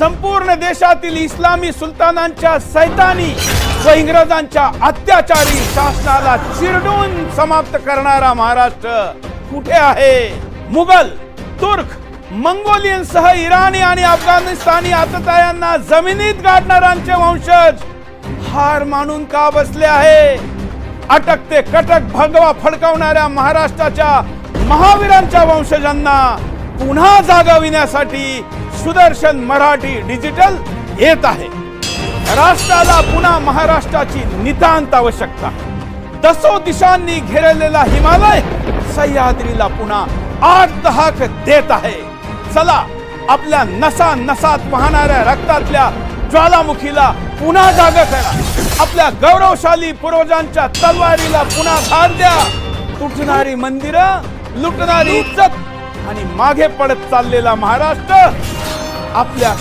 संपूर्ण देशातील इस्लामी सुलतानांच्या सैतानी व इंग्रजांच्या अत्याचारी शासनाला चिरडून समाप्त करणारा महाराष्ट्र कुठे आहे? मुघल, तुर्क, मंगोलियन सह इराणी आणि अफगाणिस्तानी आततायांना जमिनीत गाडणाऱ्यांचे वंशज हार मानून का बसले आहे? अटक ते कटक भगवा फडकवणाऱ्या महाराष्ट्राच्या महावीरांच्या वंशजांना पुन्हा जागविण्यासाठी सुदर्शन मराठी डिजिटल येत आहे। राष्ट्राला पुन्हा महाराष्ट्राची नितांत आवश्यकता आहे। दसो दिशांनी घेरलेला हिमालय सह्याद्रीला पुन्हा आठ दहाक देत आहे। चला आपल्या नसा नसात वाहणाऱ्या रक्तातल्या ज्वालामुखीला पुन्हा जाग करा। आपल्या गौरवशाली पूर्वजांच्या तलवारीला पुन्हा धार द्या। तुटणारी मंदिरं, लुटणारी इज्जत आणि मागे पडत चाललेला महाराष्ट्र आपल्या